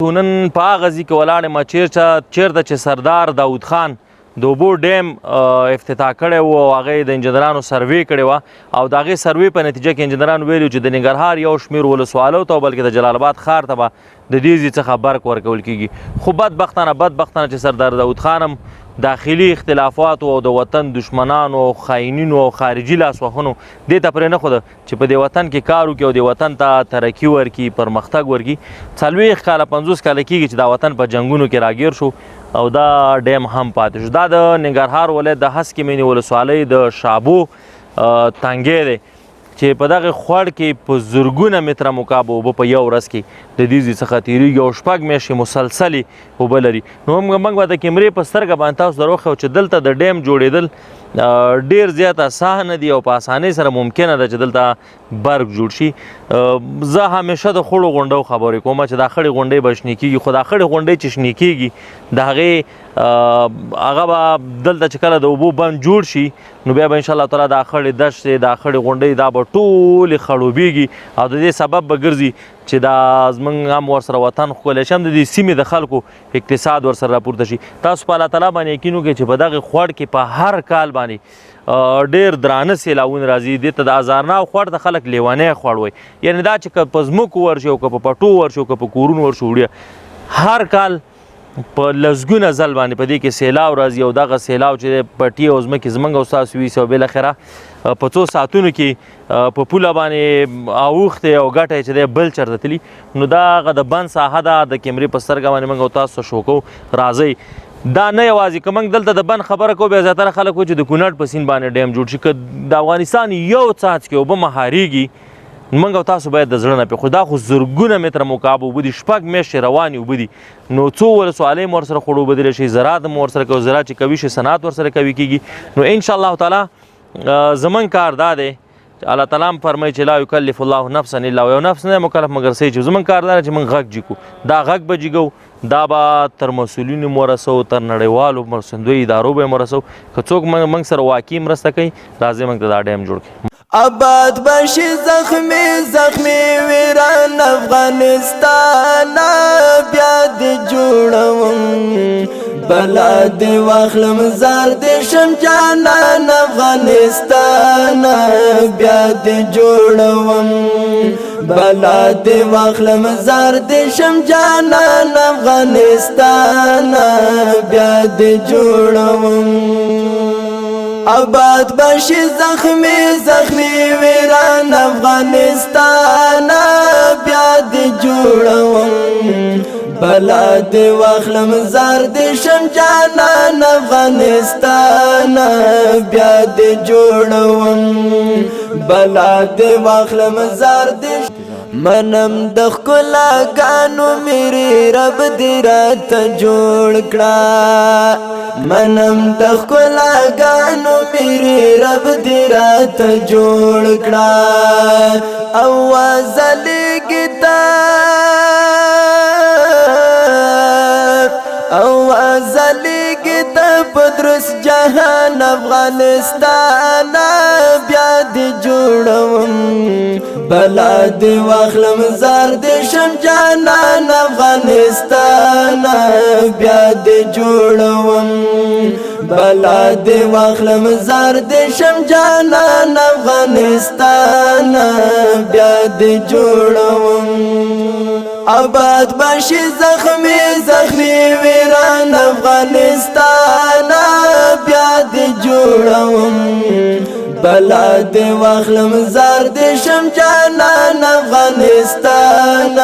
نن په هغه ځای کې ولاړ یم چېرته چې سردار داود خان د اوبو ډیم افتتاح کړی و او هغه د انجنیرانو سروې کړې وه او د هغې سروې په نتیجه کې انجنیرانو ویلي چې د ننګرهار یو شمېر ولسوالیو ته بلکې د جلال آباد ښار ته به د دې ځای څخه برق ورکول کېږي خو بدبختانه چې سردار داود خان هم داخلي اختلافاتو او د وطن دشمنانو او خاینینو او خارجي لاسوهنو دې ته پرېنښوده چې په دې وطن کې کار وکړي او دې وطن ته ترقي ورکړي پرمختګ ورکړي 40 کاله 50 کاله کېږي چې دا وطن په جنګونو کې راګیر شو او دا ډیم هم پاتې شو. دا د ننګرهار ولایت د هسکې مینې ولسوالۍ د شابو تانګی دی چې په دغه خوړ کې په زرګونه متره مکعب اوبه په یو ورځ کې د دې ځای څخه تېرېږي او 6 میاشتې مسلسلې اوبه لري. نو موږ به د کیمرې په سترګه باندې تاسو ته راوښیو چې دلته د ډیم جوړېدل ډېر زیات اسانه دي او په اسانۍ سره ممکنه ده چې دلته برق جوړ شي. زه همیشه د خړو غونډو خبرې کوم چې دا خړې غونډۍ به شنې کېږي خو دا خړې غونډۍ چې شنې کېږي د هغې هغه به دلته چې کله د اوبو بند جوړ شي نو بیا به انشاءالله تعالی دا خړې دښتې دا خړې غونډۍ دا به ټولې خړوبېږي او د دې سبب به ګرځي چې دا زموږ هم ورسره وطن ښکلی شي هم د دې سیمې د خلکو اقتصاد ورسره راپورته شي. تاسو په الله تعالی باندې یقین وکړئ چې په دغې خوړ کې په هر کال باندې ډېر درانه سیلاونه راځي. دې ته د ازارناو خوړ ته خلک لیونی خوړ وایي یعنې دا چې که په ځمکو ورشي او که په پټو ورشي او که په کورونو ورشي وړیا هر کال په لسګونه ځل باندې په دې کې سیلاو راځي او دغه سیلاو چې پټي او ځمکې زموږ او ستاسو ویسي او بالاخره په څو ساعتونو کې په پوله باندې اوښتې او ګټه چې دی بل چېرته تلي نو دا هغه د بند ساحه ده د کیمرې په سترګه باندې موږ او تاسو ته شو کوو راځئ. دا نه یوازې که موږ دلته د بند خبره کوو بیا زیاتره خلک وایي چې د کونړ په سیند باندې ډیم جوړ شي که د افغانستان یو څاڅکې اوبه مهارېږي موږ او تاسو باید د زړه نه پرې خو دا خو زرګونه متره مکعب اوبه دي 6 میاشتې روانې اوبه دي نو څو ولسوالۍ مو ورسره خړوبېدلی شي زراعت مو ورسره کوي زراعت چې قوي شي صنعت ورسره قوي کېږي نو انشاءالله تعالی زموږ کار دا دی چې الله تعالی هم فرمایي چې لا یکلف الله نفسا الا یو نفس نه مکلف مګر صحیح چې زموږ کار دا دی چې موږ غږ جګو دا غږ به جګو دا به تر مسؤلینو مو رسو تر نړیوالو مرستندویو ادارو به یې مو رسو که څوک موږ سره واقعي مرسته کوي راځئ موږ ته دا ډیم جوړ کړي. آباد باشی زخمی ویران افغانستان بیا دی جوړوم بلا دی واخلم زار دی شم جانان افغانستان بیا دی جوړوم بلا دی واخلم زار دی شم جانان افغانستان بیا دی جوړوم آباد باشی زخمی ویران افغانستان بیا دی جوړوم بلا دی واخلم زار دی شم جانان افغانستان بیا دی جوړوم بلا دی واخلم زار دی منم د ښکلاګانو میرې رب دې راته جوړ کړه منم د ښکلاګانو میرې رب دې راته جوړ کړه اواز لګي تا اواز لګي تا پدرس جهان افغانستان بیا دې جوړوم بلا دی واخلم زار دی شم جانان افغانستان بیا دی جوړوم بلا دی واخلم زار دی شم جانان افغانستان بیا دی جوړوم آباد باشی زخمی ویران افغانستان بیا دی جوړوم بلا دی واخلم زار دی شم جانان افغانستان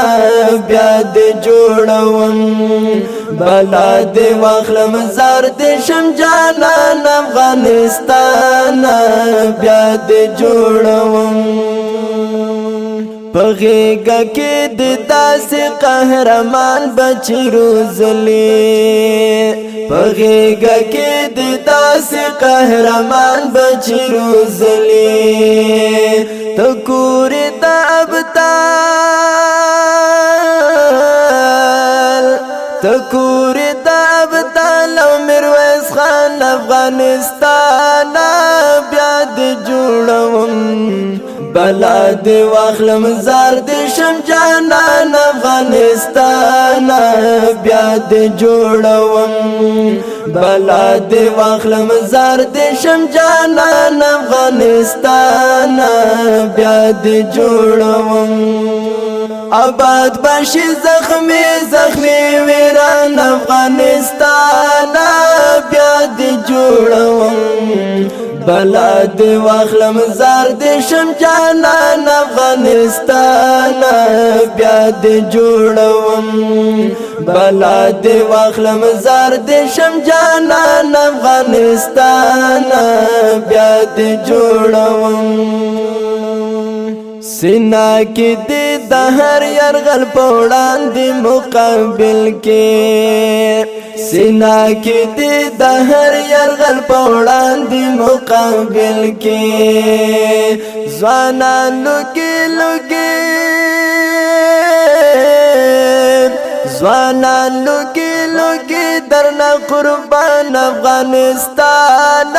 بیا دی جوړوم بلا دی واخلم زار دی شم جانان افغانستان بیا دی جوړوم پغیگا کی دی داسی قهرمان بچی روزلی پغیگا کی دی داسی قهرمان بچی روزلی تکوری دا ابتال و میرویس خان افغانستان بیا دی جوړوم بلا دی واخلم زار دی شم جانان افغانستان بیا دې جوړوم بلا دې واخلم زار دې شم جانان افغانستان بیا دې جوړوم آباد باشي زخمی زخمی ویران افغانستان بیا دې جوړوم بلا دې واخلم زار دې شم جانان افغانستان بیا دې جوړوم بلا دې واخلم زار دې شم جانان افغانستان بیا دې جوړوم سینا کې دې د هر یرغل په وړاندې مقابل کې سینا کې دې د هر یرغل په وړاندې مقابل کې ځوانان لوګي لوګي ځوانان لوګي لوګي درنه قربان افغانستان